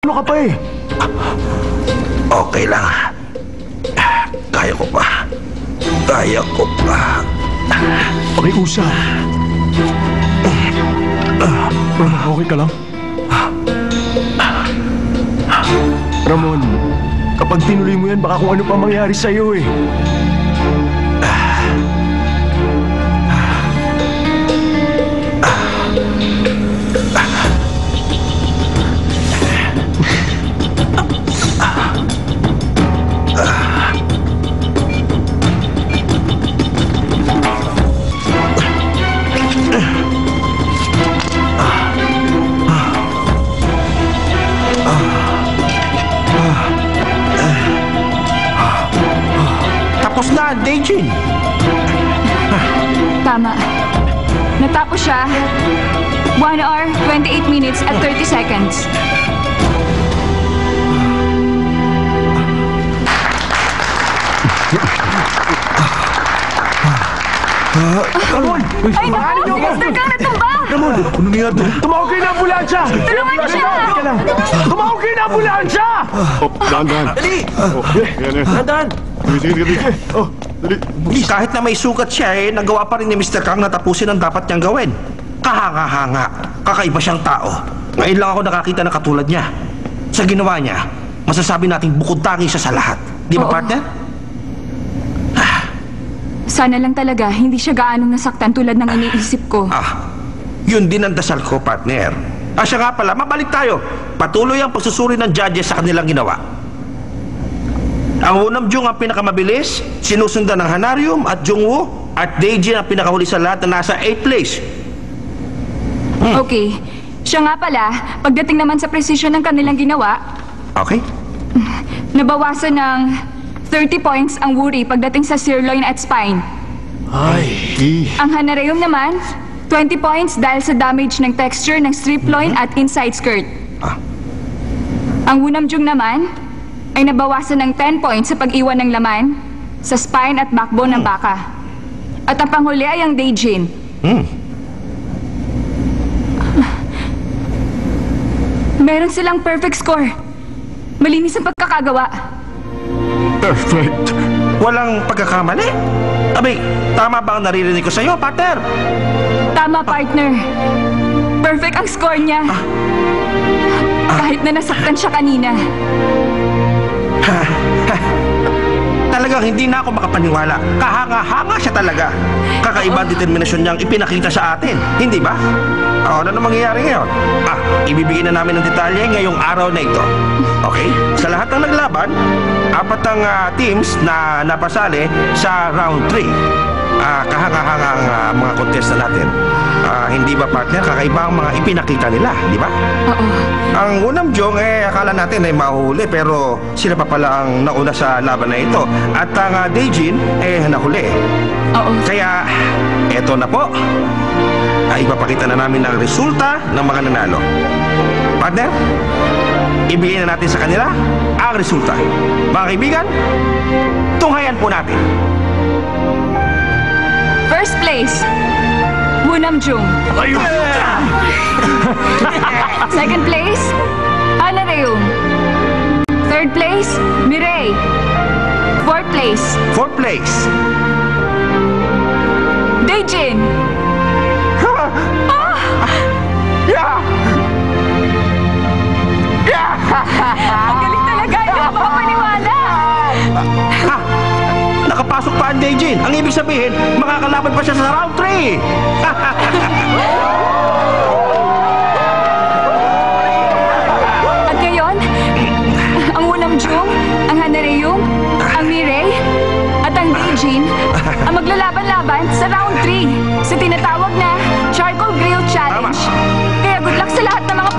Ano ka pa eh? Okay lang. Kaya ko pa. Kaya ko pa. Pakiusap. Okay ka lang? Ramon, kapag tinuloy mo yan, baka kung ano pa mangyari sa'yo eh. Tapos na, Daejin. Tama. Natapos siya. 1 hour, 28 minutes at 30 seconds. Ramon! Ay, naku! Mr. Kang natumba! Ramon! Ano nangyari doon? Tumawag kayo na ambulansya! Tulungan niyo siya! Tumawag kayo na ambulansya! Dahan-dahan. Dali! Yan. Dahan! Sige. Dali. Kahit na may sugat siya, nagawa pa rin ni Mr. Kang na tapusin ang dapat niyang gawin. Kahanga-hanga. Kakaiba siyang tao. Ngayon lang ako nakakita ng katulad niya. Sa ginawa niya, masasabi nating bukod tangi siya sa lahat. Di ba, Oo. partner? Sana lang talaga hindi siya gaanong nasaktan tulad ng iniisip ko. Yun din ang dasal ko, partner. Siya nga pala, mabalik tayo. Patuloy ang pagsusuri ng judges sa kanilang ginawa. Ang Wonamjung ang pinakamabilis, sinusundan ng Hanarium at Jungwoo, at Daejin ang pinakahuli sa lahat na nasa 8th place. Okay. Siya nga pala, pagdating naman sa precision ng kanilang ginawa, Okay? nabawasan ng 30 points ang Wuri pagdating sa sirloin at spine. Ang Hanareum naman, 20 points dahil sa damage ng texture ng strip loin at inside skirt. Ang Wonamjung naman ay nabawasan ng 10 points sa pag-iwan ng laman sa spine at backbone ng baka. At ang panghuli ay ang Daejin. Meron silang perfect score. Malinis ang pagkakagawa. Perfect! Walang pagkakamali? Abay, tama ba ang naririnig ko sa'yo, partner? Tama, partner. Perfect ang score niya. Kahit na nasaktan siya kanina. Talagang hindi na ako makapaniwala. Kahanga-hanga siya talaga. Kakaiba ang determinasyon niyang ipinakita sa atin. Hindi ba? Ano na mangyayari ngayon? Ibibigay na namin ng detalye ngayong araw na ito. Okay? Sa lahat ng naglaban, 4 ang teams na napasali sa round 3. Kahanga-hanga ang mga contestant natin. Hindi ba, partner? Kakaiba ang mga ipinakita nila, di ba? Oo. Ang Wonamjung, akala natin ay mahuli, pero sila pa pala ang nauna sa laban na ito. At ang Daejin, nahuli. Oo. Kaya, eto na po. Ay ipapakita na namin ang resulta ng mga nanalo. Partner, ibigay na natin sa kanila ang resulta. Mga kaibigan, tunghayan po natin. First place, Wonamjung. Second place, Hanareum. Third place, Mireille. Fourth place, Fourth place. Daejin. Ang galing talaga, hindi ako makapaniwala. Nakapasok pa ang Daejin. Ang ibig sabihin, makakalaban pa siya sa round 3. At ngayon, ang Wonamjung, ang Hanareum, ang Mireille, at ang Daejin ang maglalaban-laban sa round 3 sa tinatawag na Charcoal Grill Challenge. Kaya good luck sa lahat ng mga